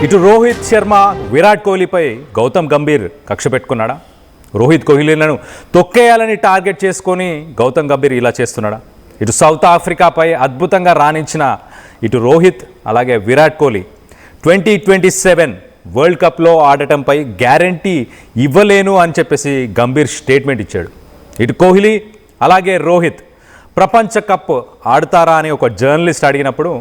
ఇటు రోహిత్ శర్మ విరాట్ కోహ్లీపై గౌతమ్ గంభీర్ కక్ష పెట్టుకున్నాడా? రోహిత్ కోహ్లీలను తొక్కేయాలని టార్గెట్ చేసుకొని గౌతమ్ గంభీర్ ఇలా చేస్తున్నాడా? ఇటు సౌత్ ఆఫ్రికాపై అద్భుతంగా రాణించిన ఇటు రోహిత్ అలాగే విరాట్ కోహ్లీ 2027 వరల్డ్ కప్లో ఆడటంపై గ్యారంటీ ఇవ్వలేను అని చెప్పేసి గంభీర్ స్టేట్మెంట్ ఇచ్చాడు. ఇటు కోహ్లీ అలాగే రోహిత్ ప్రపంచ కప్ ఆడతారా అని ఒక జర్నలిస్ట్ అడిగినప్పుడు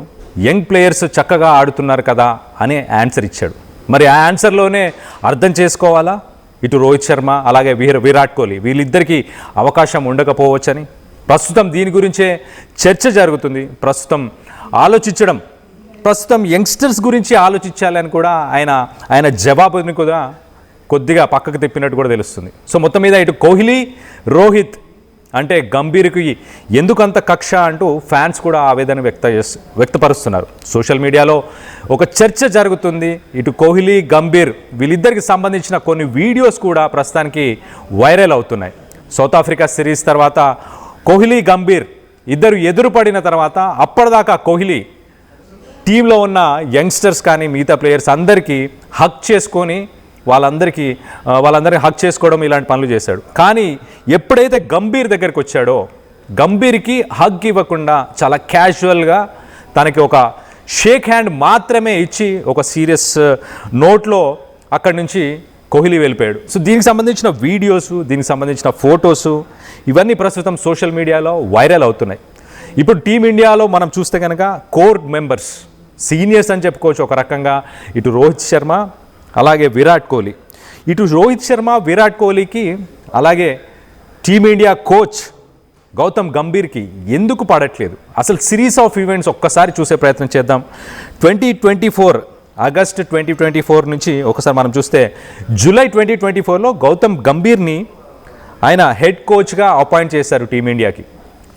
యంగ్ ప్లేయర్స్ చక్కగా ఆడుతున్నారు కదా అని ఆన్సర్ ఇచ్చాడు. మరి ఆ ఆన్సర్లోనే అర్థం చేసుకోవాలా ఇటు రోహిత్ శర్మ అలాగే విరాట్ కోహ్లీ వీళ్ళిద్దరికీ అవకాశం ఉండకపోవచ్చని. ప్రస్తుతం దీని గురించే చర్చ జరుగుతుంది. ప్రస్తుతం యంగ్స్టర్స్ గురించి ఆలోచించాలని కూడా ఆయన జవాబుని కూడా కొద్దిగా పక్కకు తిప్పినట్టు కూడా తెలుస్తుంది. సో మొత్తం మీద ఇటు కోహ్లీ రోహిత్ అంటే గంభీర్కి ఎందుకంత కక్ష అంటూ ఫ్యాన్స్ కూడా ఆవేదన వ్యక్తపరుస్తున్నారు. సోషల్ మీడియాలో ఒక చర్చ జరుగుతుంది. ఇటు కోహ్లీ గంభీర్ వీళ్ళిద్దరికి సంబంధించిన కొన్ని వీడియోస్ కూడా ప్రస్తుతానికి వైరల్ అవుతున్నాయి. సౌత్ ఆఫ్రికా సిరీస్ తర్వాత కోహ్లీ గంభీర్ ఇద్దరు ఎదురుపడిన తర్వాత అప్పటిదాకా కోహ్లీ టీంలో ఉన్న యంగ్స్టర్స్ కానీ మిగతా ప్లేయర్స్ అందరికీ హక్ చేసుకొని వాళ్ళందరికీ హక్ చేసుకోవడం ఇలాంటి పనులు చేశాడు. కానీ ఎప్పుడైతే గంభీర్ దగ్గరికి వచ్చాడో గంభీర్కి హగ్ ఇవ్వకుండా చాలా క్యాజువల్గా తనకి ఒక షేక్ హ్యాండ్ మాత్రమే ఇచ్చి ఒక సీరియస్ నోట్లో అక్కడి నుంచి కోహ్లీ వెళ్ళిపోయాడు. సో దీనికి సంబంధించిన వీడియోస్ దీనికి సంబంధించిన ఫొటోస్ ఇవన్నీ ప్రస్తుతం సోషల్ మీడియాలో వైరల్ అవుతున్నాయి. ఇప్పుడు టీమిండియాలో మనం చూస్తే కనుక కోర్ మెంబర్స్ సీనియర్స్ అని చెప్పుకోవచ్చు ఒక రకంగా. ఇటు రోహిత్ శర్మ అలాగే విరాట్ కోహ్లీ. ఇటు రోహిత్ శర్మ విరాట్ కోహ్లీకి అలాగే టీమిండియా కోచ్ గౌతమ్ గంభీర్కి ఎందుకు పడట్లేదు? అసలు సిరీస్ ఆఫ్ ఈవెంట్స్ ఒక్కసారి చూసే ప్రయత్నం చేద్దాం. 2024 ఆగస్ట్ 2024 నుంచి ఒకసారి మనం చూస్తే జూలై 2024లో గౌతమ్ గంభీర్ని ఆయన హెడ్ కోచ్గా అపాయింట్ చేశారు టీమిండియాకి.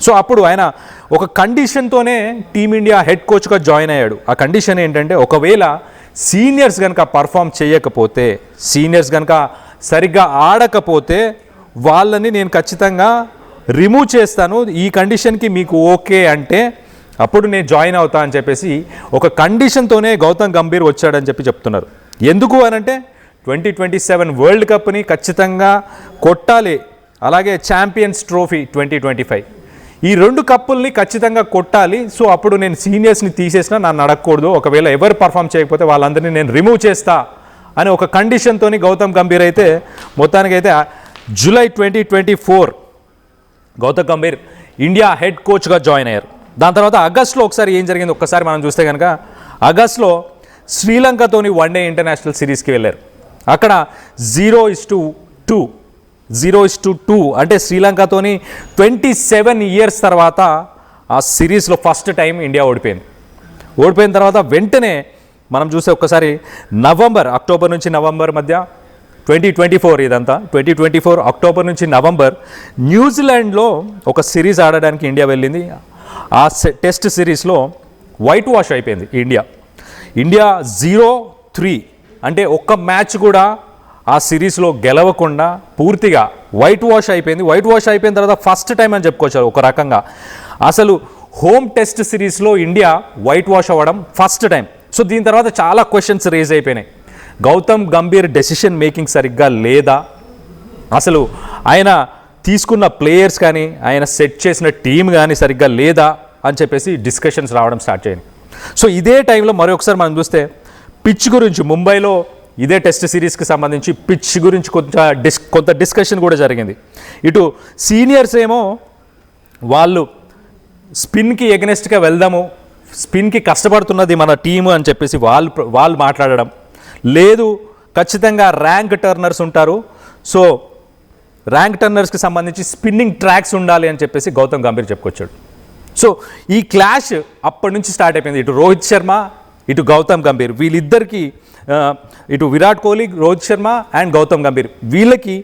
సో అప్పుడు ఆయన ఒక కండిషన్తోనే టీమిండియా హెడ్ కోచ్గా జాయిన్ అయ్యాడు. ఆ కండిషన్ ఏంటంటే ఒకవేళ సీనియర్స్ కనుక పర్ఫామ్ చేయకపోతే సీనియర్స్ కనుక సరిగ్గా ఆడకపోతే వాళ్ళని నేను ఖచ్చితంగా రిమూవ్ చేస్తాను. ఈ కండిషన్కి మీకు ఓకే అంటే అప్పుడు నేను జాయిన్ అవుతా అని చెప్పేసి ఒక కండిషన్తోనే గౌతమ్ గంభీర్ వచ్చాడని చెప్తున్నారు. ఎందుకు అనంటే 2027 వరల్డ్ కప్ని ఖచ్చితంగా కొట్టాలి, అలాగే ఛాంపియన్స్ ట్రోఫీ 2025 ఈ రెండు కప్పుల్ని ఖచ్చితంగా కొట్టాలి. సో అప్పుడు నేను సీనియర్స్ని తీసేసినా నన్ను అడగకూడదు, ఒకవేళ ఎవరు పర్ఫామ్ చేయకపోతే వాళ్ళందరినీ నేను రిమూవ్ చేస్తా అని ఒక కండిషన్తో గౌతమ్ గంభీర్ అయితే మొత్తానికైతే July 2024 Gautam Gambhir India head కోచ్గా జాయిన్ అయ్యారు. దాని తర్వాత ఆగస్టులో ఒకసారి ఏం జరిగింది ఒక్కసారి మనం చూస్తే కనుక ఆగస్టులో శ్రీలంకతోని వన్డే ఇంటర్నేషనల్ సిరీస్కి వెళ్ళారు. అక్కడ 0-2 అంటే శ్రీలంకతోని 27 ఇయర్స్ తర్వాత ఆ సిరీస్లో ఫస్ట్ టైం ఇండియా ఓడిపోయిన తర్వాత వెంటనే మనం చూస్తే ఒక్కసారి అక్టోబర్ నుంచి నవంబర్ మధ్య 2024 ఇదంతా 2024 అక్టోబర్ నుంచి నవంబర్ న్యూజిలాండ్లో ఒక సిరీస్ ఆడడానికి ఇండియా వెళ్ళింది. ఆ టెస్ట్ సిరీస్లో వైట్ వాష్ అయిపోయింది ఇండియా 0-3 అంటే ఒక్క మ్యాచ్ కూడా ఆ సిరీస్లో గెలవకుండా పూర్తిగా వైట్ వాష్ అయిపోయిన తర్వాత ఫస్ట్ టైం అని చెప్పుకోవచ్చు ఒక రకంగా. అసలు హోమ్ టెస్ట్ సిరీస్లో ఇండియా వైట్ వాష్ అవ్వడం ఫస్ట్ టైం. సో దీని తర్వాత చాలా క్వశ్చన్స్ రేజ్ అయిపోయినాయి. గౌతమ్ గంభీర్ డెసిషన్ మేకింగ్ సరిగ్గా లేదా, అసలు ఆయన తీసుకున్న ప్లేయర్స్ కానీ ఆయన సెట్ చేసిన టీం కానీ సరిగ్గా లేదా అని చెప్పేసి డిస్కషన్స్ రావడం స్టార్ట్ చేయండి. సో ఇదే టైంలో మరొకసారి మనం చూస్తే పిచ్ గురించి ముంబైలో ఇదే టెస్ట్ సిరీస్కి సంబంధించి పిచ్ గురించి కొంత డిస్కషన్ కూడా జరిగింది. ఇటు సీనియర్స్ ఏమో వాళ్ళు స్పిన్కి ఎగనెస్ట్గా వెళ్దాము, స్పిన్కి కష్టపడుతున్నది మన టీము అని చెప్పేసి వాళ్ళు మాట్లాడడం లేదు. ఖచ్చితంగా ర్యాంక్ టర్నర్స్ ఉంటారు, సో ర్యాంక్ టర్నర్స్కి సంబంధించి స్పిన్నింగ్ ట్రాక్స్ ఉండాలి అని చెప్పేసి గౌతమ్ గంభీర్ చెప్పుకొచ్చాడు. సో ఈ క్లాష్ అప్పటి నుంచి స్టార్ట్ అయిపోయింది. ఇటు రోహిత్ శర్మ ఇటు గౌతమ్ గంభీర్ వీళ్ళిద్దరికీ, ఇటు విరాట్ కోహ్లీ రోహిత్ శర్మ అండ్ గౌతమ్ గంభీర్ వీళ్ళకి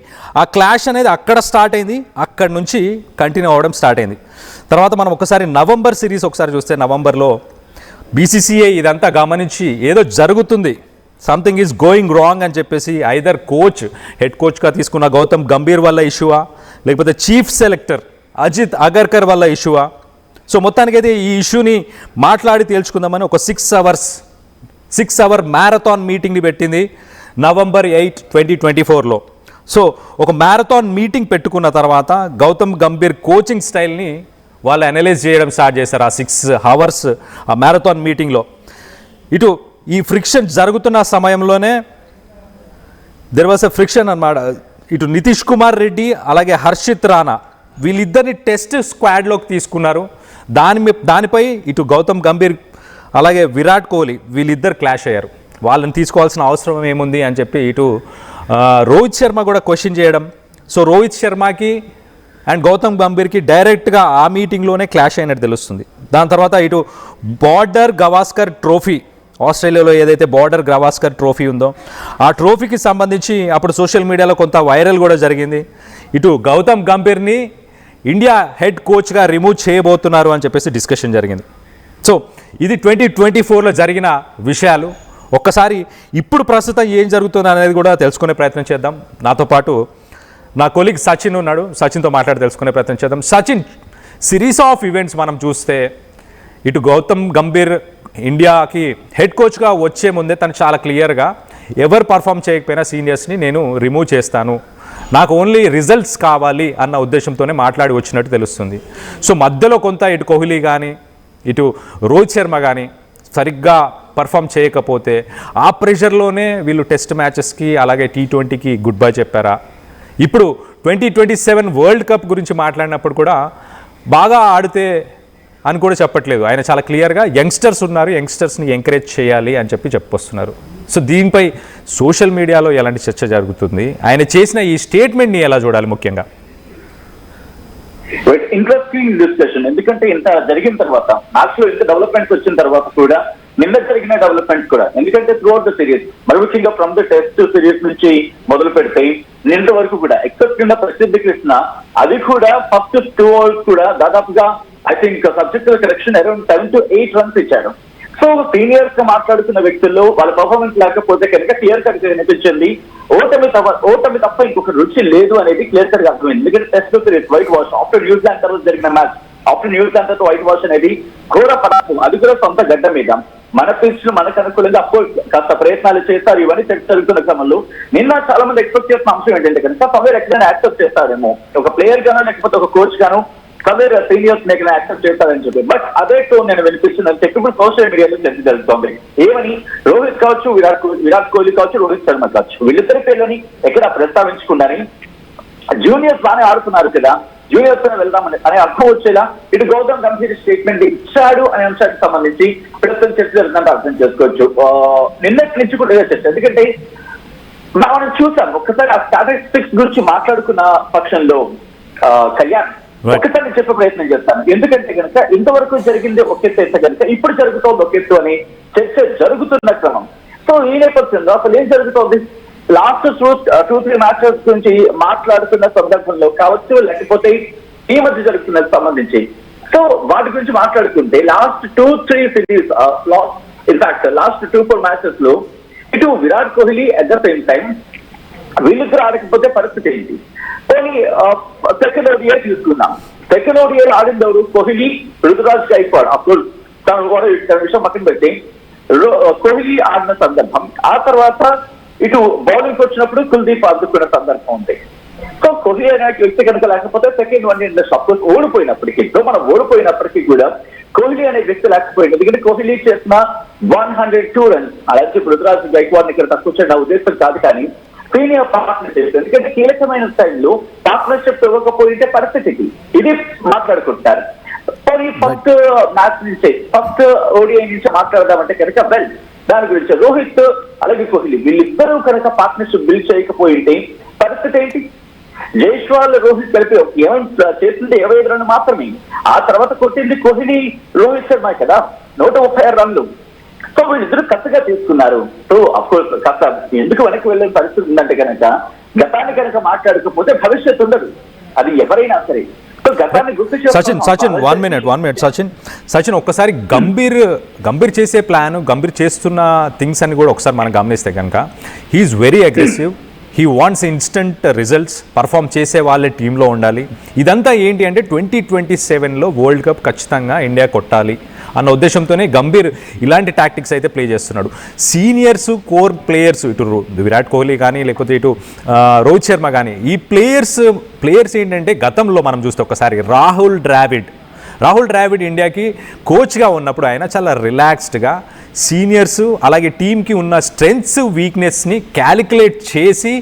ఆ క్లాష్ అనేది అక్కడ స్టార్ట్ అయింది. అక్కడి నుంచి కంటిన్యూ అవ్వడం స్టార్ట్ అయింది. తర్వాత మనం ఒకసారి నవంబర్ సిరీస్ ఒకసారి చూస్తే నవంబర్లో బీసీసీఐ ఇదంతా గమనించి ఏదో జరుగుతుంది, సంథింగ్ ఈజ్ గోయింగ్ రాంగ్ అని చెప్పేసి ఐదర్ హెడ్ కోచ్గా తీసుకున్న గౌతమ్ గంభీర్ వల్ల ఇష్యూవా లేకపోతే చీఫ్ సెలెక్టర్ అజిత్ అగర్కర్ వల్ల ఇష్యూవా. సో మొత్తానికైతే ఈ ఇష్యూని మాట్లాడి తేల్చుకుందామని ఒక 6 hours 6 అవర్ మ్యారథాన్ మీటింగ్ని పెట్టింది November 8, 2024లో. సో ఒక మ్యారథాన్ మీటింగ్ పెట్టుకున్న తర్వాత గౌతమ్ గంభీర్ కోచింగ్ స్టైల్ని వాళ్ళు అనలైజ్ చేయడం స్టార్ట్ చేశారు ఆ 6 అవర్స్ ఆ మ్యారథాన్ మీటింగ్లో. ఇటు ఈ ఫ్రిక్షన్ జరుగుతున్న సమయంలోనే దెర్ వాస్ ఎ ఫ్రిక్షన్ అన్నమాట. ఇటు నితీష్ కుమార్ రెడ్డి అలాగే హర్షిత్ రాణా వీళ్ళిద్దరిని టెస్ట్ స్క్వాడ్లోకి తీసుకున్నారు. దానిపై ఇటు గౌతమ్ గంభీర్ అలాగే విరాట్ కోహ్లీ వీళ్ళిద్దరు క్లాష్ అయ్యారు. వాళ్ళని తీసుకోవాల్సిన అవసరం ఏముంది అని చెప్పి ఇటు రోహిత్ శర్మ కూడా క్వశ్చన్ చేయడం. సో రోహిత్ శర్మకి అండ్ గౌతమ్ గంభీర్కి డైరెక్ట్గా ఆ మీటింగ్లోనే క్లాష్ అయినట్టు తెలుస్తుంది. దాని తర్వాత ఇటు బార్డర్ గవాస్కర్ ట్రోఫీ, ఆస్ట్రేలియాలో ఏదైతే బార్డర్ గవాస్కర్ ట్రోఫీ ఉందో ఆ ట్రోఫీకి సంబంధించి అప్పుడు సోషల్ మీడియాలో కొంత వైరల్ కూడా జరిగింది. ఇటు గౌతమ్ గంభీర్ని ఇండియా హెడ్ కోచ్గా రిమూవ్ చేయబోతున్నారు అని చెప్పేసి డిస్కషన్ జరిగింది. సో ఇది 2024లో జరిగిన విషయాలు. ఒక్కసారి ఇప్పుడు ప్రస్తుతం ఏం జరుగుతుంది అనేది కూడా తెలుసుకునే ప్రయత్నం చేద్దాం. నాతో పాటు నా కొలీగ్ సచిన్ ఉన్నాడు. సచిన్తో మాట్లాడి తెలుసుకునే ప్రయత్నం చేద్దాం. సచిన్, సిరీస్ ఆఫ్ ఈవెంట్స్ మనం చూస్తే ఇటు గౌతమ్ గంభీర్ ఇండియాకి హెడ్ కోచ్గా వచ్చే ముందే తను చాలా క్లియర్గా ఎవరు పర్ఫామ్ చేయకపోయినా సీనియర్స్ని నేను రిమూవ్ చేస్తాను, నాకు ఓన్లీ రిజల్ట్స్ కావాలి అన్న ఉద్దేశంతోనే మాట్లాడి వచ్చినట్టు తెలుస్తుంది. సో మధ్యలో కొంత ఇటు కోహ్లీ కానీ ఇటు రోహిత్ శర్మ కానీ సరిగ్గా పర్ఫామ్ చేయకపోతే ఆ ప్రెషర్లోనే వీళ్ళు టెస్ట్ మ్యాచెస్కి అలాగే T20కి గుడ్ బై చెప్పారా? ఇప్పుడు 2027 వరల్డ్ కప్ గురించి మాట్లాడినప్పుడు కూడా బాగా ఆడితే అని కూడా చెప్పట్లేదు. ఆయన చాలా క్లియర్గా యంగ్స్టర్స్ ఉన్నారు, యంగ్స్టర్స్ని ఎంకరేజ్ చేయాలి అని చెప్పొస్తున్నారు. సో దీనిపై సోషల్ మీడియాలో ఎలాంటి చర్చ జరుగుతుంది? ఆయన చేసిన ఈ స్టేట్మెంట్ని ఎలా చూడాలి ముఖ్యంగా? Interesting discussion. ఎందుకంటే ఇంత జరిగిన తర్వాత, మ్యాచ్ లో ఇంత డెవలప్మెంట్స్ వచ్చిన తర్వాత కూడా నిన్న జరిగిన డెవలప్మెంట్స్ కూడా, ఎందుకంటే త్రూ అవుట్ ద సిరీస్, మరి ముఖ్యంగా ఫ్రమ్ ద టెస్ట్ సిరీస్ నుంచి మొదలు పెడితే నిన్న వరకు కూడా ఎక్సెప్ట్ కింద ప్రసిద్ధి కృష్ణ, అది కూడా ఫస్ట్ 2 ఓవర్స్ కూడా దాదాపుగా ఐ థింక్ సబ్జెక్టుల కరెక్షన్ అరౌండ్ 7 to 8 రన్స్ ఇచ్చాడు. సో సీనియర్స్ గా మాట్లాడుతున్న వ్యక్తుల్లో వాళ్ళ పర్ఫార్మెన్స్ లేకపోతే కనుక క్లియర్ కట్ గా కనిపించింది ఓటమి తప్ప ఇంకొక రుచి లేదు అనేది క్లియర్ కట్ గా అర్థమైంది. ఎందుకంటే test series white wash after New Zealand తర్వాత జరిగిన మ్యాచ్, ఆఫ్టర్ న్యూజిలాండ్ తర్వాత వైట్ వాష్ అనేది ఘోర పరాజయం, అది కూడా సొంత గడ్డ మీద. మన పిచ్ మనకు అనుకూలంగా కాస్త ప్రయత్నాలు చేస్తారు. ఇవన్నీ జరుగుతున్న క్రమంలో నిన్న చాలా మంది ఎక్స్పెక్ట్ చేస్తున్న అంశం ఏంటంటే కనుక సమ్వేర్ ఎక్కడైనా యాక్సెప్ట్ చేస్తారేమో, ఒక ప్లేయర్ గానో లేకపోతే ఒక కోచ్ గానో సమ్వేర్ సీనియర్స్ ఎక్కడ యాక్సెప్ట్ చేస్తారని చెప్పి. బట్ అదే టోన్ నేను వినిపిస్తుందని చెప్పి ఇప్పుడు సోషల్ మీడియాలో చర్చ జరుగుతోంది. ఏమని రోహిత్ కావచ్చు, విరాట్ కోహ్లీ కావచ్చు, రోహిత్ శర్మ కావచ్చు, వీళ్ళిద్దరి పేర్లని ఎక్కడ ప్రస్తావించుకున్నారని, జూనియర్స్ బాగానే ఆడుతున్నారు కదా, జూనియర్స్ పైన వెళ్దామని అనే అర్థం వచ్చేలా ఇటు గౌతమ్ గంభీర్ స్టేట్మెంట్ ఇచ్చాడు అనే అంశానికి సంబంధించి ప్రస్తుతం చర్చ జరుగుతుందంటే అర్థం చేసుకోవచ్చు. నిన్నటి నుంచి కూడా చర్చ, ఎందుకంటే మనం చూసాం ఒక్కసారి ఆ స్టాటిస్టిక్స్ గురించి మాట్లాడుకున్న పక్షంలో కళ్యాణ్ ఒక్కసారి చెప్పే ప్రయత్నం చేస్తాను. ఎందుకంటే కనుక ఇంతవరకు జరిగింది ఒక ఎత్తు అయితే కనుక ఇప్పుడు జరుగుతోంది ఒక ఎత్తు అని చర్చ జరుగుతున్న క్రమం. సో ఈ నేపథ్యంలో అసలు ఏం జరుగుతోంది, లాస్ట్ 2-3 మ్యాచెస్ గురించి మాట్లాడుతున్న సందర్భంలో కావచ్చు, లేకపోతే ఈ మధ్య జరుగుతున్న సంబంధించి సో వాటి గురించి మాట్లాడుకుంటే last 2-3 series, in fact last 2-4 matches లో ఇటు Virat Kohli at the same time వీళ్ళిద్దరు ఆడకపోతే పరిస్థితి ఏంటి? కానీ సెకండ్ ఓడిఐ తీసుకున్నాం. సెకండ్ ఓడిఐ ఆడింది ఎవరు? కోహ్లీ, రుతురాజ్ గైక్వాడ్. అఫ్కోర్స్ తను కూడా తన విషయం పక్కన పెట్టి కోహ్లీ ఆడిన సందర్భం, ఆ తర్వాత ఇటు బౌలింగ్ వచ్చినప్పుడు కుల్దీప్ అందుకున్న సందర్భం ఉంది. సో కోహ్లీ అనే వ్యక్తి కనుక లేకపోతే second one in the suppose ఓడిపోయినప్పటికీ, మనం ఓడిపోయినప్పటికీ కూడా కోహ్లీ అనే వ్యక్తి లేకపోయింది. ఎందుకంటే కోహ్లీ చేసిన 102 రన్స్, అలాగే రుతురాజ్ గైక్వాడ్ ఇక్కడ తక్కువ చేయడం ఉద్దేశం కాదు, కానీ సీనియర్ పార్ట్నర్షిప్, ఎందుకంటే కీలకమైన స్థాయిలో పార్ట్నర్షిప్ ఇవ్వకపోయింటే పరిస్థితికి ఇది మాట్లాడుకుంటారు. కానీ ఫస్ట్ మ్యాచ్ నుంచే, ఫస్ట్ ఓడిఐ నుంచి మాట్లాడదామంటే కనుక వెల్ దాని గురించి రోహిత్ అలాగే కోహ్లీ వీళ్ళిద్దరూ కనుక పార్ట్నర్షిప్ బిల్డ్ చేయకపోయింటే పరిస్థితి ఏంటి? జైస్వాల్ రోహిత్ కలిపి ఏమైనా చేసింది 25 రన్లు మాత్రమే. ఆ తర్వాత కొట్టింది కోహ్లీ రోహిత్ శర్మ కదా, 136 రన్లు. సో వీళ్ళిద్దరు కరెక్ట్గా తీసుకున్నారు. సో అఫ్ కోర్స్ కాస్త ఎందుకు వెనక్కి వెళ్ళే పరిస్థితి ఉందంటే కనుక గతాన్ని కనుక మాట్లాడకపోతే భవిష్యత్తు ఉండదు, అది ఎవరైనా సరే. సచిన్ 1 minute సచిన్ ఒక్కసారి గంభీర్ చేసే ప్లాన్, గంభీర్ చేస్తున్న థింగ్స్ అని కూడా ఒకసారి మనం గమనిస్తే కనుక he's very aggressive, he wants instant results, perform చేసే వాళ్ళే టీంలో ఉండాలి. ఇదంతా ఏంటి అంటే 2027లో వరల్డ్ కప్ ఖచ్చితంగా ఇండియా కొట్టాలి అన్న ఉద్దేశంతోనే గంభీర్ ఇలాంటి టాక్టిక్స్ అయితే ప్లే చేస్తున్నాడు. సీనియర్స్ కోర్ ప్లేయర్స్ ఇటు విరాట్ కోహ్లీ కానీ లేకపోతే ఇటు రోహిత్ శర్మ కానీ ఈ ప్లేయర్స్ ఏంటంటే గతంలో మనం చూస్తే ఒకసారి రాహుల్ ద్రావిడ్ ఇండియాకి కోచ్గా ఉన్నప్పుడు ఆయన చాలా రిలాక్స్డ్గా సీనియర్స్ అలాగే టీంకి ఉన్న స్ట్రెంగ్త్స్ వీక్నెస్ని క్యాలిక్యులేట్ చేసి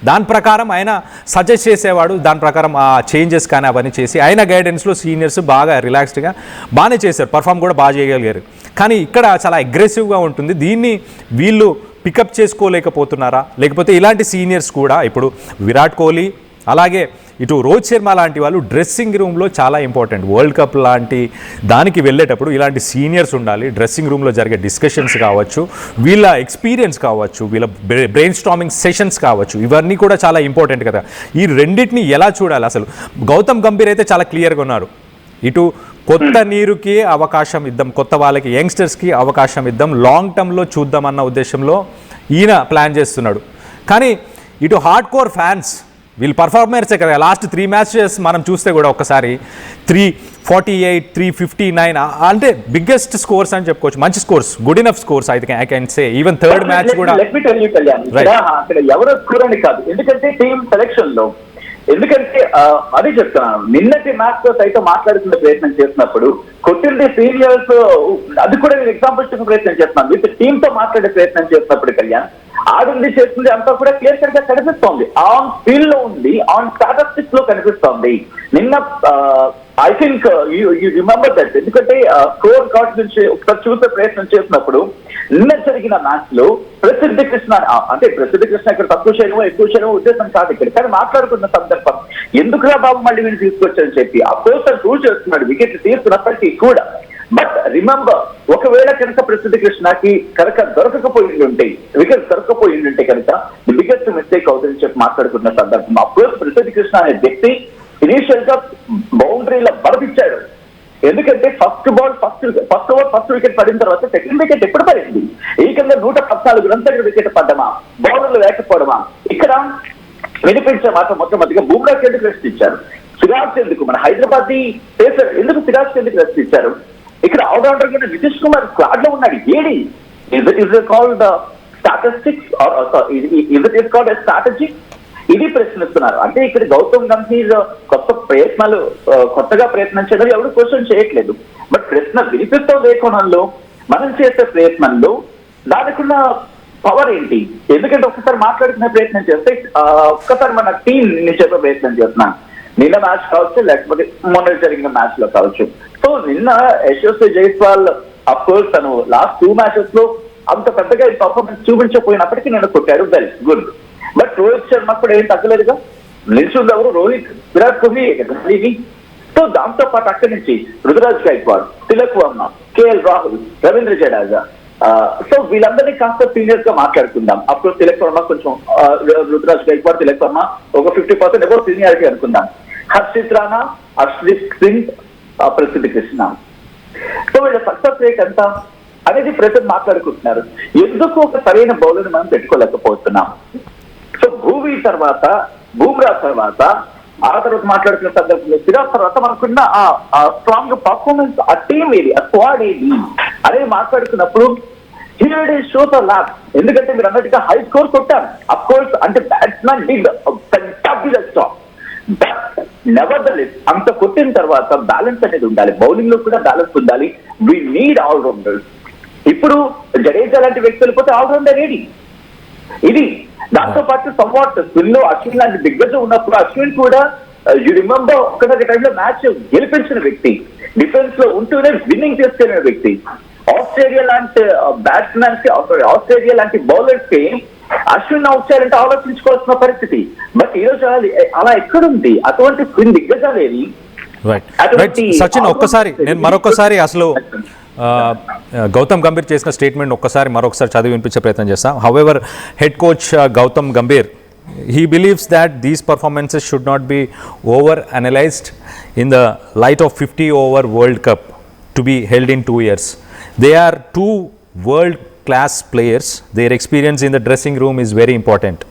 దాని ప్రకారం ఆయన సజెస్ట్ చేసేవాడు. దాని ప్రకారం ఆ చేంజెస్ కానీ అవన్నీ చేసి ఆయన గైడెన్స్లో సీనియర్స్ బాగా రిలాక్స్డ్గా బాగానే చేశారు, పర్ఫామ్ కూడా బాగా చేయగలిగారు. కానీ ఇక్కడ చాలా అగ్రెసివ్గా ఉంటుంది. దీన్ని వీళ్ళు పికప్ చేసుకోలేకపోతున్నారా, లేకపోతే ఇలాంటి సీనియర్స్ కూడా ఇప్పుడు విరాట్ కోహ్లీ అలాగే ఇటు రోహిత్ శర్మ లాంటి వాళ్ళు డ్రెస్సింగ్ రూమ్లో చాలా ఇంపార్టెంట్. వరల్డ్ కప్ లాంటి దానికి వెళ్ళేటప్పుడు ఇలాంటి సీనియర్స్ ఉండాలి. డ్రెస్సింగ్ రూమ్లో జరిగే డిస్కషన్స్ కావచ్చు, వీళ్ళ ఎక్స్పీరియన్స్ కావచ్చు, వీళ్ళ బ్రెయిన్ స్టార్మింగ్ సెషన్స్ కావచ్చు, ఇవన్నీ కూడా చాలా ఇంపార్టెంట్ కదా. ఈ రెండింటిని ఎలా చూడాలి అసలు? గౌతమ్ గంభీర్ అయితే చాలా క్లియర్గా ఉన్నారు. ఇటు కొత్త నీరుకి అవకాశం ఇద్దాం, కొత్త వాళ్ళకి యంగ్స్టర్స్కి అవకాశం ఇద్దాం, లాంగ్ టర్మ్లో చూద్దామన్న ఉద్దేశంలో ఈయన ప్లాన్ చేస్తున్నాడు. కానీ ఇటు హార్డ్ కోర్ ఫ్యాన్స్ వీళ్ళు పర్ఫార్మెన్సే కదా. లాస్ట్ 3 మ్యాచెస్ మనం చూస్తే కూడా ఒక్కసారి 348, 359 అంటే బిగ్గెస్ట్ స్కోర్స్ అని చెప్పుకోవచ్చు. మంచి scores, good enough scores I can say. Even third match కూడా ఎవరో స్కోర్ అని కాదు, ఎందుకంటే టీమ్ సెలెక్షన్ లో ఎందుకంటే అది చెప్తున్నాను, నిన్నటి మ్యాచ్ తో సైతం మాట్లాడుతున్న ప్రయత్నం చేసినప్పుడు కొట్టింది సీనియర్స్, అది కూడా నేను ఎగ్జాంపుల్ చెప్పే ప్రయత్నం చేస్తున్నాను. విత్ టీమ్ తో మాట్లాడే ప్రయత్నం చేసినప్పుడు కళ్యాణ్ ఆడింది చేస్తుంది అంతా కూడా క్లియర్ కట్ గా కనిపిస్తోంది. ఆన్ ఫీల్డ్ లో ఉంది, ఆన్ స్టాటిస్టిక్స్ లో కనిపిస్తోంది. నిన్న I think you remember that, ఎందుకంటే స్కోర్ కార్డ్ నుంచి ఒకసారి చూసే ప్రయత్నం చేసినప్పుడు నిన్న జరిగిన మ్యాచ్ లో ప్రసిద్ధ కృష్ణ, అంటే ప్రసిద్ధ కృష్ణ ఇక్కడ తక్కువ చేయడమో ఎక్కువ చేయడమో ఉద్దేశం కాదు ఇక్కడ, కానీ మాట్లాడుకున్న సందర్భం ఎందుకురా బాబు మళ్ళీ వీళ్ళు తీసుకొచ్చారని చెప్పి ఆ కోర్స్ రూల్ చేస్తున్నాడు వికెట్లు తీస్తున్నప్పటికీ కూడా. బట్ రిమెంబర్, ఒకవేళ కనుక ప్రసిద్ధ కృష్ణకి కనుక వికెట్ దొరకపోయిందంటే కనుక ది బిగ్గెస్ట్ మిస్టేక్ అవుతుందని చెప్పి మాట్లాడుకున్న సందర్భం. అఫ్కోర్స్ ప్రసిద్ధ కృష్ణ అనే వ్యక్తి ఇనీషియల్ గా బౌండరీలో బలపిచ్చాడు. ఎందుకంటే ఫస్ట్ ఓవర్ ఫస్ట్ వికెట్ పడిన తర్వాత సెకండ్ వికెట్ ఎప్పుడు పడింది? ఏకంగా 114 రన్స్ వికెట్ పడ్డమా, బౌలర్లు లేకపోవడమా? ఇక్కడ వినిపించే మాట మొట్టమొదటిగా బూమ్రాకి ఎందుకు రెస్ట్ ఇచ్చారు, సిరాజ్ ఎందుకు, మన హైదరాబాద్ పేసర్ ఎందుకు సిరాజ్ ఎందుకు రెస్ట్ ఇచ్చారు? ఇక్కడ ఆల్రౌండర్ గా నితీష్ కుమార్ స్క్వాడ్ లో ఉన్నాడు. AD is called statistics is called strategy? ఇది ప్రశ్నిస్తున్నారు. అంటే ఇక్కడ గౌతమ్ గంభీర్ కొత్తగా ప్రయత్నం చేయడం ఎవరు క్వశ్చన్ చేయట్లేదు. బట్ ప్రశ్న వినిపిస్తోంది కోణంలో, మనం చేసే ప్రయత్నంలో దానికున్న పవర్ ఏంటి? ఎందుకంటే ఒక్కసారి మాట్లాడుకునే ప్రయత్నం చేస్తే ఒక్కసారి మన టీం నేను చెప్పే ప్రయత్నం చేస్తున్నాను. నిన్న మ్యాచ్ కావచ్చు, లేకపోతే మొన్న జరిగిన మ్యాచ్ లో కావచ్చు. సో నిన్న యశస్వి జైస్వాల్ అఫ్ కోర్స్ తను లాస్ట్ 2 మ్యాచెస్ లో అంత పెద్దగా పర్ఫార్మెన్స్ చూపించకపోయినప్పటికీ నేను కొట్టాడు, well good. But Rohit Sharma కూడా ఏం తగ్గలేదుగా, నిలిచింది ఎవరు? రోహిత్, విరాట్ కోహ్లీ. సో దాంతో పాటు అక్కడి నుంచి రుతురాజ్ గైక్వాడ్, తిలక్ వర్మ, కేఎల్ రాహుల్, రవీంద్ర జడేజా, సో వీళ్ళందరినీ కాస్త సీనియర్స్ గా మాట్లాడుకుందాం. అప్పుడు తిలక్ వర్మ కొంచెం, రుతురాజ్ గైక్వాడ్, తిలక్ వర్మ ఒక 50% ఎవరు సీనియారిటీ అనుకుందాం. హర్షిత్ రాణా, హర్షదీప్ సింగ్, ప్రసిద్ధ కృష్ణ. సో వీళ్ళ సక్సెస్ రేట్ ఎంత అనేది ప్రజలు మాట్లాడుకుంటున్నారు. ఎందుకు ఒక సరైన బౌలర్ మనం పెట్టుకోలేకపోతున్నాం? సో బూమ్రా తర్వాత ఆ తర్వాత మాట్లాడుతున్న సందర్భంలో సిరాజ్ తర్వాత మనకున్న ఆ స్ట్రాంగ్ పర్ఫార్మెన్స్, ఆ టీమ్ ఏది, ఆ స్క్వాడ్ ఏది అనేది మాట్లాడుతున్నప్పుడు here is shows a lot. ఎందుకంటే మీరు అన్నట్టుగా హై స్కోర్ కొట్టారు. అఫ్ కోర్స్ అంటే batsmen did fantastic job. Never the less అంత కొట్టిన తర్వాత బ్యాలెన్స్ అనేది ఉండాలి, బౌలింగ్ లో కూడా బ్యాలెన్స్ ఉండాలి. We need allrounders. ఇప్పుడు జడేజా లాంటి వ్యక్తి వెళ్ళిపోతే ఆల్రౌండర్ ఏది? ఇది దాంతో పాటు సమ్వాట్ స్పిన్ లో అశ్విన్ లాంటి దిగ్గజం ఉన్నప్పుడు అశ్విన్ కూడా యూ రిమెంబర్ ఒకసారి టైంలో మ్యాచ్ గెలిపించిన వ్యక్తి, డిఫెన్స్ లో ఉంటూనే విన్నింగ్ చేసుకునే వ్యక్తి. ఆస్ట్రేలియా లాంటి బ్యాట్స్మెన్స్ కి, ఆస్ట్రేలియా లాంటి బౌలర్స్ కి అశ్విన్ అవుట్ చేయాలంటే ఆలోచించుకోవాల్సిన పరిస్థితి. బట్ ఈ రోజు అలా ఎక్కడుంది? అటువంటి స్పిన్ దిగ్గజాలు ఏది? సచిన్, ఒక్కసారి నేను మరొకసారి అసలు గౌతమ్ గంభీర్ చేసిన స్టేట్మెంట్ ఒక్కసారి మరొకసారి చదివి వినిపించే ప్రయత్నం చేస్తాం. However head coach Gautam Gambhir, he believes that these performances should not be over analyzed in the light of 50 over World Cup to be held in 2 years. They are 2 world class players. Their experience in the dressing room is very important.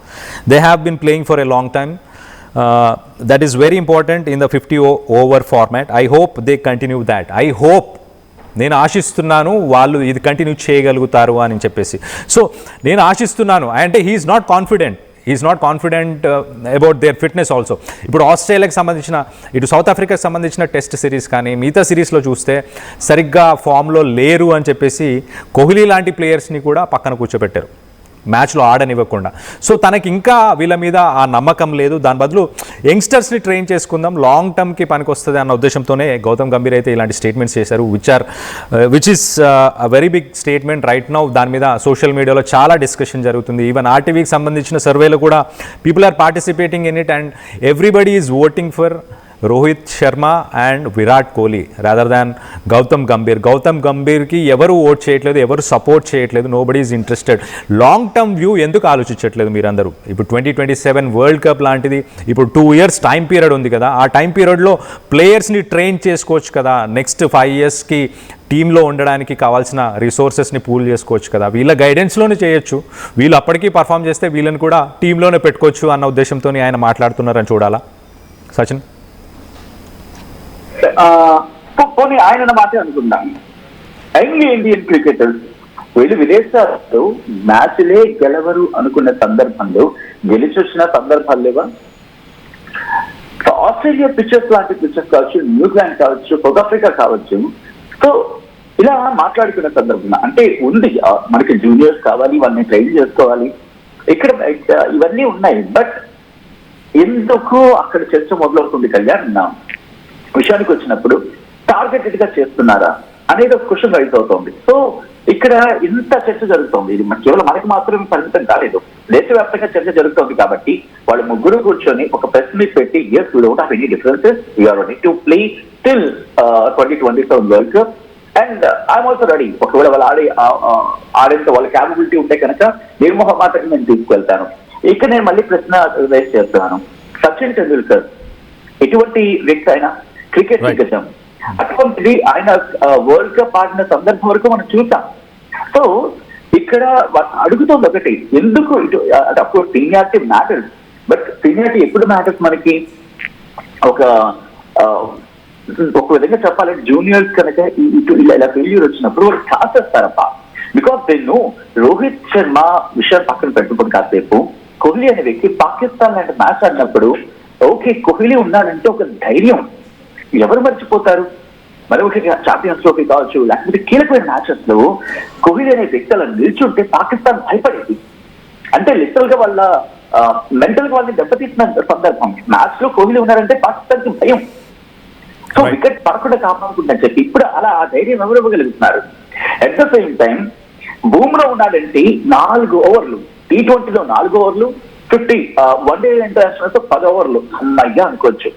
They have been playing for a long time. That is very important in the 50 over format. I hope they continue that. I hope నేను ఆశిస్తున్నాను వాళ్ళు ఇది continue చేయగలుగుతారు అని చెప్పేసి. So నేను ఆశిస్తున్నాను అంటే he's not confident about their fitness also. ఇప్పుడు ఆస్ట్రేలియాకి సంబంధించిన ఇటు సౌత్ ఆఫ్రికాకి సంబంధించిన టెస్ట్ సిరీస్ కానీ మిగతా సిరీస్లో చూస్తే సరిగ్గా ఫామ్లో లేరు అని చెప్పేసి కోహ్లీ లాంటి ప్లేయర్స్ని కూడా పక్కన కూర్చోబెట్టారు మ్యాచ్లో ఆడనివ్వకుండా. సో తనకి ఇంకా వీళ్ళ మీద ఆ నమ్మకం లేదు. దాని బదులు యంగ్స్టర్స్ని ట్రైన్ చేసుకుందాం, లాంగ్ టర్మ్కి పనికి వస్తుంది అన్న ఉద్దేశంతోనే గౌతమ్ గంభీర్ అయితే ఇలాంటి స్టేట్మెంట్స్ చేశారు, which is a very big statement right now. దాని మీద సోషల్ మీడియాలో చాలా డిస్కషన్ జరుగుతుంది. ఈవెన్ ఆర్టీవీకి సంబంధించిన సర్వేలో కూడా people are participating in it and everybody is voting for Rohit Sharma and Virat Kohli rather than Gautam గంభీర్కి ఎవరు ఓట్ చేయట్లేదు, ఎవరు సపోర్ట్ చేయట్లేదు. Nobody is interested. Long term view ఎందుకు ఆలోచించట్లేదు మీరందరూ? ఇప్పుడు 2027 వరల్డ్ కప్ లాంటిది, ఇప్పుడు 2 years టైం పీరియడ్ ఉంది కదా, ఆ టైం పీరియడ్లో ప్లేయర్స్ని ట్రైన్ చేసుకోవచ్చు కదా, నెక్స్ట్ 5 yearsకి టీంలో ఉండడానికి కావాల్సిన రిసోర్సెస్ని పూల్ చేసుకోవచ్చు కదా, వీళ్ళ గైడెన్స్లోనే చేయొచ్చు. వీళ్ళు అప్పటికీ పర్ఫామ్ చేస్తే వీళ్ళని కూడా టీంలోనే పెట్టుకోవచ్చు అన్న ఉద్దేశంతో ఆయన మాట్లాడుతున్నారని చూడాలా సచిన్? పోనీ ఆయన మాట అనుకుందాం, యంగ్ ఇండియన్ క్రికెటర్స్ వీళ్ళు విదేశాల్లో మ్యాచ్లే గెలవరు అనుకున్న సందర్భంలో గెలిచి వచ్చిన సందర్భాలు లేవా? ఆస్ట్రేలియా పిక్చర్స్ లాంటి పిక్చర్స్ కావచ్చు, న్యూజిలాండ్ కావచ్చు, సౌత్ ఆఫ్రికా కావచ్చు. సో ఇలా మాట్లాడుకున్న సందర్భంలో అంటే ఉంది, మనకి జూనియర్స్ కావాలి, ఇవన్నీ ట్రైన్ చేసుకోవాలి, ఇక్కడ ఇవన్నీ ఉన్నాయి. బట్ ఎందుకు అక్కడ చర్చ మొదలవుతుంది కళ్యాణ్ విషయానికి వచ్చినప్పుడు టార్గెటెడ్ గా చేస్తున్నారా అనేది ఒక క్వశ్చన్ రైజ్ అవుతుంది. సో ఇక్కడ ఇంత చర్చ జరుగుతుంది, ఇది కేవలం మనకి మాత్రమే పరిమితం కాలేదు, దేశవ్యాప్తంగా చర్చ జరుగుతుంది. కాబట్టి వాళ్ళు ముగ్గురు కూర్చొని ఒక ప్రెస్ మీట్ పెట్టి yes we don't have any differences, we are ready to play till 2027 world cup and I'm also ready. ఒకవేళ వాళ్ళు ఆడేంత వాళ్ళ క్యాపబిలిటీ ఉంటే కనుక నిర్మోహమాటంగా నేను తీసుకెళ్తాను. ఇక్కడ నేను మళ్ళీ ప్రశ్న రైజ్ చేస్తున్నాను, సచిన్ టెండూల్కర్ ఎటువంటి వ్యక్తి అయినా క్రికెట్ దిగ్గజం, అటువంటిది ఆయన వరల్డ్ కప్ ఆడిన సందర్భం వరకు మనం చూసాం. సో ఇక్కడ అడుగుతుంది ఒకటి, ఎందుకు ఇటు of course seniority matters, but seniority ఎప్పుడు మ్యాటర్స్ మనకి? ఒక విధంగా చెప్పాలంటే జూనియర్స్ కనుక ఇటు ఇలా ఫెయిల్యూర్ వచ్చినప్పుడు వాళ్ళు కాసేస్తారప్ప. Because they know Rohit Sharma విషయం పక్కన పెట్టుకుని కాసేపు కోహ్లీ అనే వ్యక్తి పాకిస్తాన్ లాంటి మ్యాచ్ ఆడినప్పుడు ఓకే కోహ్లీ ఉన్నాడంటే ఒక ధైర్యం ఎవరు మర్చిపోతారు? మరి ముఖ్యంగా ఛాంపియన్స్ ట్రోఫీ కావచ్చు, లేకపోతే కీలకమైన మ్యాచెస్ లో కోహ్లీ అనే వ్యక్తి అలా నిల్చుంటే పాకిస్తాన్ భయపడేది. అంటే లిటరల్ గా వాళ్ళ మెంటల్ గా వాళ్ళని దెబ్బతీసిన సందర్భం. మ్యాచ్ లో కోహ్లీ ఉన్నారంటే పాకిస్తాన్ కి భయం. సో వికెట్ పడకుండా కాపాడుకుందని చెప్పి ఇప్పుడు అలా ఆ ధైర్యం ఎవరు ఇవ్వగలుగుతున్నారు? At the same time Bumrah ఉన్నాడంటే 4 ఓవర్లు, T20లో 4 ఓవర్లు, 50 వన్డే ఇంటర్నేషనల్ తో 10 ఓవర్లు అమ్మాయిగా అనుకోవచ్చు.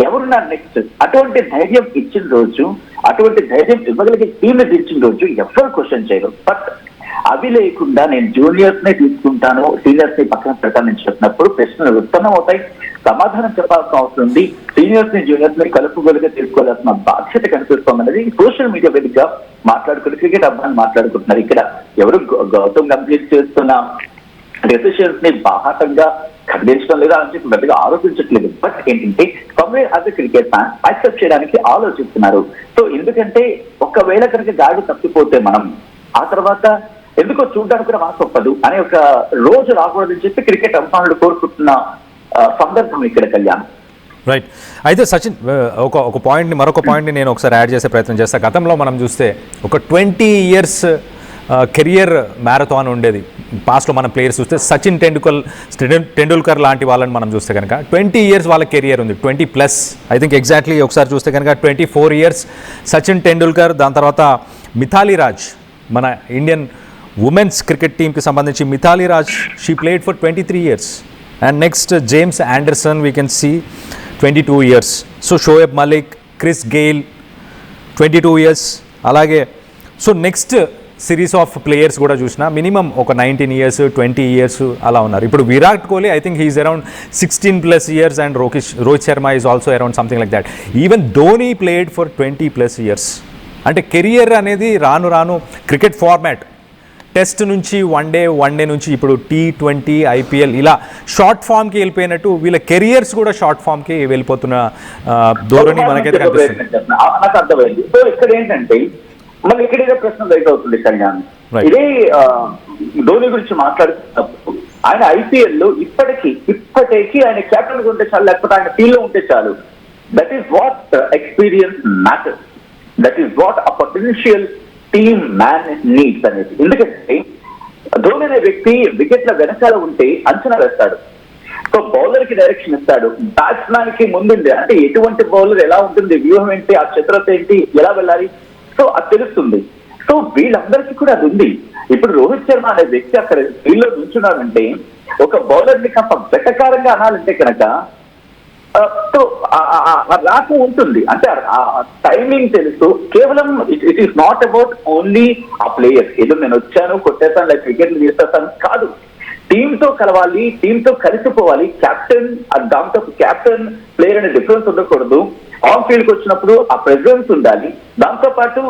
ఎవరున్నారు నెక్స్ట్? అటువంటి ధైర్యం ఇచ్చిన రోజు, అటువంటి ధైర్యం ఇవ్వగలిగే టీమ్ ఇచ్చిన రోజు ఎవరు క్వశ్చన్ చేయరు. బట్ అవి లేకుండా నేను జూనియర్స్ నే తీసుకుంటాను, సీనియర్స్ ని పక్కన పెడతానని చెప్పినప్పుడు ప్రశ్నలు ఉత్పన్నం అవుతాయి, సమాధానం చెప్పాల్సిన అవసరం ఉంది. సీనియర్స్ ని జూనియర్స్ ని కలుపుగోలుగా తీసుకోవాల్సిన బాధ్యత కనిపిస్తుంది అనేది సోషల్ మీడియా వేదికగా మాట్లాడుకుని క్రికెట్ అబ్బాయిని మాట్లాడుకుంటున్నారు. ఇక్కడ ఎవరు గౌతమ్ గంభీర్ చేస్తున్న డెసిషన్స్ ని బాహాటంగా ఖండించడం లేదా అని చెప్పి పెద్దగా ఆరోపించట్లేదు. బట్ ఏంటంటే somewhere as a cricket fan accept చేయడానికి ఆలోచిస్తున్నారు. సో ఎందుకంటే ఒకవేళ కనుక గాడి తప్పిపోతే మనం ఆ తర్వాత ఎందుకో చూడడానికి కూడా మనసు ఒప్పదు అనే ఒక రోజు రాకూడదని చెప్పి క్రికెట్ అభిమానులు కోరుకుంటున్న సందర్భం ఇక్కడ కళ్యాణ్. రైట్. అయితే సచిన్ మరొక పాయింట్ని నేను ఒకసారి యాడ్ చేసే ప్రయత్నం చేస్తాను. గతంలో మనం చూస్తే ఒక 20 years కెరియర్ మ్యారథాన్ ఉండేది. పాస్ట్లో మన ప్లేయర్స్ చూస్తే సచిన్ టెండూల్కర్ లాంటి వాళ్ళని మనం చూస్తే కనుక 20 years వాళ్ళ కెరియర్ ఉంది, 20+. ఐ థింక్ ఎగ్జాక్ట్లీ ఒకసారి చూస్తే కనుక 24 years సచిన్ టెండూల్కర్. దాని తర్వాత మిథాలీ రాజ్, మన ఇండియన్ ఉమెన్స్ క్రికెట్ టీంకి సంబంధించి Mithali Raj, she played for 23 years. And next James Anderson we can see 22 years. So Shoaib Malik, Chris Gayle 22 years. అలాగే so next series of players కూడా చూసినా మినిమం ఒక 19 years, 20 years అలా ఉన్నారు. ఇప్పుడు Virat Kohli I think he's around 16+ years and Rohit Sharma is also around something like that. Even Dhoni played for 20+ years. అంటే career అనేది రాను రాను క్రికెట్ ఫార్మాట్ టెస్ట్ నుంచి వన్డే నుంచి ఇప్పుడు T20, IPL ఇలా షార్ట్ ఫామ్కి వెళ్ళిపోయినట్టు వీళ్ళ కెరియర్స్ కూడా షార్ట్ ఫామ్కి వెళ్ళిపోతున్న ధోరణి మనకైతే కనిపిస్తుంది. నాకు అర్థమైంది. సో ఇక్కడ ఏంటంటే మళ్ళీ ఇక్కడ ఏదో ప్రశ్న రైట్ అవుతుంది కళ్యాణ్. ఇదే ధోని గురించి మాట్లాడుతున్నప్పుడు ఆయన ఐపీఎల్ లో ఇప్పటికీ ఆయన కెప్టెన్ ఉంటే చాలు, లేకపోతే ఆయన టీమ్ లో ఉంటే చాలు. That is what experience matters, that is what a potential team man needs అనేది. ఎందుకంటే ధోని అనే వ్యక్తి వికెట్ల వెనకాల ఉంటే అంచనా వేస్తాడు, సో బౌలర్ కి డైరెక్షన్ ఇస్తాడు, బ్యాట్స్మెన్ కి ముందుండే అంటే ఎటువంటి బౌలర్ ఎలా ఉంటుంది, వ్యూహం ఏంటి, ఆ చతురత ఏంటి, ఎలా వెళ్ళాలి, సో అది తెలుస్తుంది. సో వీళ్ళందరికీ కూడా అది ఉంది. ఇప్పుడు రోహిత్ శర్మ అనే వ్యక్తి అక్కడ ఫీల్డ్ లో నుంచున్నాడంటే ఒక బౌలర్ ని కాస్త వెటకారంగా అనాలంటే కనుక సో రాకు ఉంటుంది, అంటే టైమింగ్ తెలుసు. కేవలం it is not about only ఆ ప్లేయర్, ఏదో నేను వచ్చాను కొట్టేస్తాను లేక వికెట్లు తీసేస్తాను కాదు. టీమ్ తో కలవాలి, టీమ్ తో కలిసిపోవాలి. కెప్టెన్ దాంతో కెప్టెన్ ప్లేయర్ అనే డిఫరెన్స్ ఉండకూడదు. ఆన్ ఫీల్డ్ కి వచ్చినప్పుడు ఆ ప్రెజెన్స్ ఉండాలి. దాంతో పాటు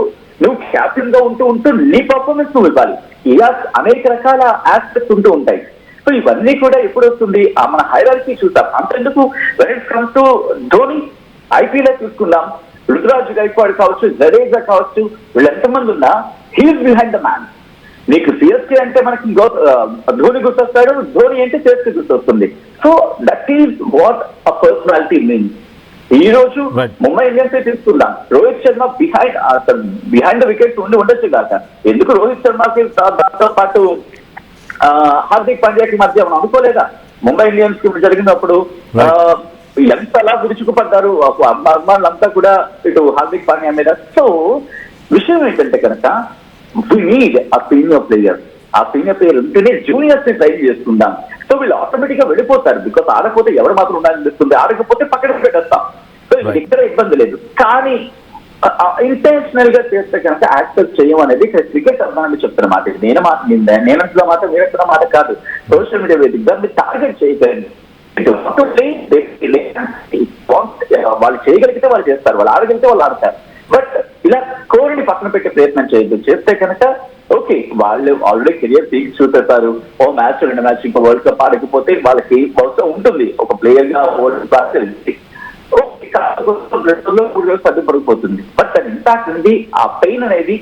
నువ్వు కెప్టెన్ గా ఉంటూ నీ పర్ఫార్మెన్స్ నువ్వు ఇవ్వాలి. ఇలా అనేక రకాల ఆస్పెక్ట్స్ ఉంటూ ఉంటాయి. సో ఇవన్నీ కూడా ఎప్పుడు వస్తుంది, మన హైరార్కీ చూద్దాం. అంతెందుకు when it comes to Dhoni IPL చూసుకుందాం, రుతురాజ్ గైక్వాడ్ కావచ్చు, జడేజా కావచ్చు, వీళ్ళు ఎంతమంది ఉన్నా హీఈస్ బిహైండ్ ద మ్యాన్. నీకు సిఎస్కే అంటే మనకి ధోని గుర్తొస్తాడు, ధోని అంటే సిఎస్కే గుర్తొస్తుంది. So that is what a personality means. ఈ రోజు ముంబై ఇండియన్స్ తీసుకుందాం, Rohit Sharma behind the wickets ఉండొచ్చు కాక, ఎందుకు రోహిత్ శర్మకి దాంతో పాటు హార్దిక్ పాండ్యాకి మధ్య మనం అనుకోలేదా ముంబై ఇండియన్స్ కి జరిగినప్పుడు ఎంతలా విరుచుకుపడ్డారు అభిమానులంతా కూడా ఇటు హార్దిక్ పాండ్యా మీద. సో విషయం ఏంటంటే కనుక వి నీడ్ ఆ సీనియర్ ప్లేయర్. ఆ సీనియర్ ప్లేయర్ ఉంటేనే జూనియర్స్ ని ట్రైన్ చేసుకుందాం. సో వీళ్ళు ఆటోమేటిక్ గా వెళ్ళిపోతారు, బికాస్ ఆడకపోతే ఎవరు మాత్రం ఉండాలనిపిస్తుంది, ఆడకపోతే పక్కన పెట్టేస్తాం. సో ఇక్కడ ఇబ్బంది లేదు. కానీ ఇంటెన్షనల్ గా చేస్తే కనుక యాక్సెప్ట్ చేయమనేది క్రికెట్ అభిమానులు చెప్తున్న మాట. నేనంటున్న మాట మీరంటున్న మాట కాదు. సోషల్ మీడియా వేదికగా మీరు టార్గెట్ చేయగలండి. వాళ్ళు చేయగలిగితే వాళ్ళు చేస్తారు, వాళ్ళు ఆడగలిగితే వాళ్ళు ఆడతారు. బట్ ఇలా కోరిని పక్కన పెట్టే ప్రయత్నం చేయొద్దు. చేస్తే కనుక ఓకే, వాళ్ళు ఆల్రెడీ కెరియర్ పీక్ చూసేస్తారు. ఓ మ్యాచ్ 2 మ్యాచ్ ఇంకా వరల్డ్ కప్ ఆడకపోతే వాళ్ళకి బహుశా ఉంటుంది ఒక ప్లేయర్ గా వరల్డ్ క్లాస్ సర్దుపడిపోతుంది. బట్ దాని ఇంపాక్ట్ ఉంది, ఆ పెయిన్ అనేది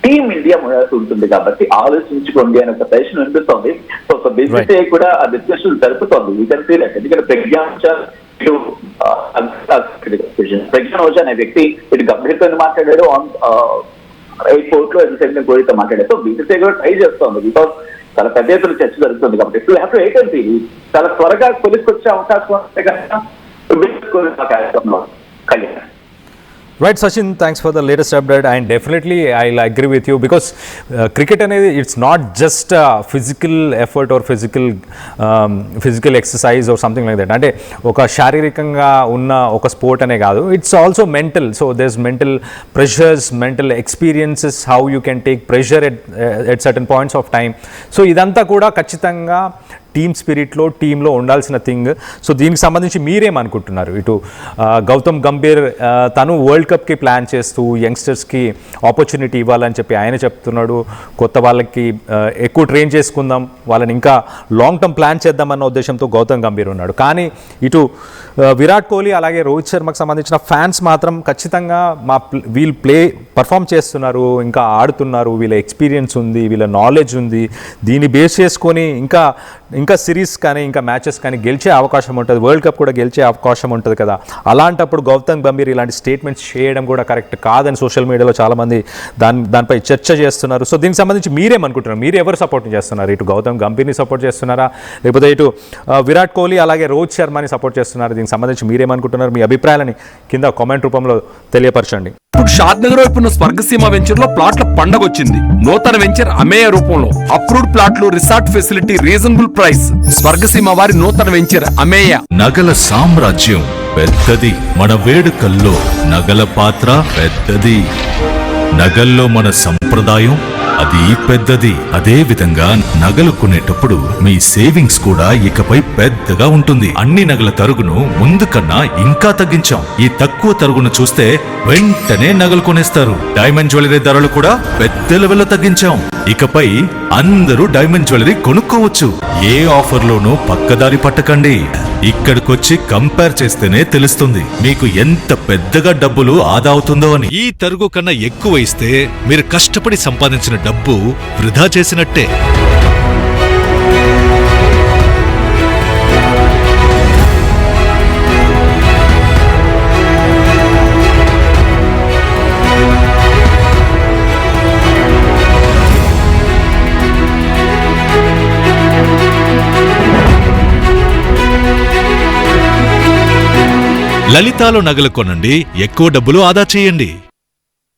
టీమ్ ఇండియా మోయాల్సి ఉంటుంది. కాబట్టి ఆలోచించుకోండి అని ఒక సజెషన్ అనిపిస్తోంది. సో బీసీసీఐ కూడా ఆ డిస్కషన్ జరుపుతోంది. ఎందుకంటే ప్రజ్ఞాన్ ఓజా అనే వ్యక్తి ఇటు గంభీర్తో మాట్లాడాడు, ఎయిర్పోర్ట్ లో ఎంతసేపు కోరితో మాట్లాడారు. సో బీసీసీఐ కూడా ట్రై చేస్తోంది, బికాస్ చాలా పెద్ద ఎత్తున చర్చ జరుగుతుంది. కాబట్టి ఇప్పుడు have to wait and see. చాలా త్వరగా కొలిక్కొచ్చే అవకాశం ఉంటే కనుక Right, Sachin, thanks for the latest update, and definitely I'll agree with you because cricket అనేది it's not just physical effort or physical exercise or something like that. అంటే ఒక శారీరకంగా ఉన్న ఒక స్పోర్ట్ అనే కాదు, it's also mental. So there's mental pressures, mental experiences, how you can take pressure at certain points of time. So ఇదంతా కూడా ఖచ్చితంగా టీమ్ స్పిరిట్లో టీంలో ఉండాల్సిన థింగ్. సో దీనికి సంబంధించి మీరేమనుకుంటున్నారు? ఇటు గౌతమ్ గంభీర్ తను వరల్డ్ కప్కి ప్లాన్ చేస్తూ యంగ్స్టర్స్కి ఆపర్చునిటీ ఇవ్వాలని చెప్పి ఆయన చెప్తున్నాడు. కొత్త వాళ్ళకి ఎక్కువ ట్రైన్ చేసుకుందాం, వాళ్ళని ఇంకా లాంగ్ టర్మ్ ప్లాన్ చేద్దామన్న ఉద్దేశంతో గౌతమ్ గంభీర్ ఉన్నాడు. కానీ ఇటు విరాట్ కోహ్లీ అలాగే రోహిత్ శర్మకు సంబంధించిన ఫ్యాన్స్ మాత్రం ఖచ్చితంగా వీళ్ళు పర్ఫామ్ చేస్తున్నారు, ఇంకా ఆడుతున్నారు, వీళ్ళ ఎక్స్పీరియన్స్ ఉంది, వీళ్ళ నాలెడ్జ్ ఉంది, దీన్ని బేస్ చేసుకొని ఇంకా సిరీస్ కానీ ఇంకా మ్యాచెస్ కానీ గెలిచే అవకాశం ఉంటుంది, వరల్డ్ కప్ కూడా గెలిచే అవకాశం ఉంటుంది కదా. అలాంటప్పుడు గౌతమ్ గంభీర్ ఇలాంటి స్టేట్మెంట్స్ చేయడం కూడా కరెక్ట్ కాదని సోషల్ మీడియాలో చాలామంది దానిపై చర్చ చేస్తున్నారు. సో దీనికి సంబంధించి మీరేమనుకుంటున్నారు? మీరు ఎవరు సపోర్ట్ చేస్తున్నారు? ఇటు గౌతమ్ గంభీర్ని సపోర్ట్ చేస్తున్నారా, లేకపోతే ఇటు విరాట్ కోహ్లీ అలాగే రోహిత్ శర్మని సపోర్ట్ చేస్తున్నారు? దీనికి సంబంధించి మీరేమనుకుంటున్నారు? మీ అభిప్రాయాలని కింద కామెంట్ రూపంలో తెలియపరచండి. ఇప్పుడు షాద్నగర్ వైపు ఉన్న స్వర్గసీమ వెంచర్ లో ప్లాట్ల పండగ వచ్చింది. నూతన వెంచర్ అమేయ రూపంలో అప్రూవ్డ్ ప్లాట్లు, resort facility, reasonable price. Swargaseema వారి నూతన వెంచర్ అమేయ. నగల సామ్రాజ్యం పెద్దది, మన వేడుకల్లో నగల పాత్ర పెద్దది. నగల్లో మన సంప్రదాయం అది పెద్దది. అదే విధంగా నగలు కొనేటప్పుడు మీ సేవింగ్స్ కూడా ఇకపై పెద్దగా ఉంటుంది. అన్ని నగల తరుగును ముందు కన్నా ఇంకా తగ్గించాం. ఈ తక్కువ తరుగును చూస్తే వెంటనే నగలు కొనేస్తారు. డైమండ్ జ్యువెలరీ ధరలు కూడా పెద్ద లెవెల్లో తగ్గించాం. ఇకపై అందరూ డైమండ్ జ్యువెలరీ కొనుక్కోవచ్చు. ఏ ఆఫర్లోనూ పక్కదారి పట్టకండి. ఇక్కడికొచ్చి కంపేర్ చేస్తేనే తెలుస్తుంది మీకు ఎంత పెద్దగా డబ్బులు ఆదా అవుతుందో అని. ఈ తరుగు కన్నా ఎక్కువ ఇస్తే మీరు కష్టపడి సంపాదించిన డబ్బు వృధా చేసినట్టే. లలితాలో నగలు కొనండి, ఎక్కువ డబ్బులు ఆదా చేయండి.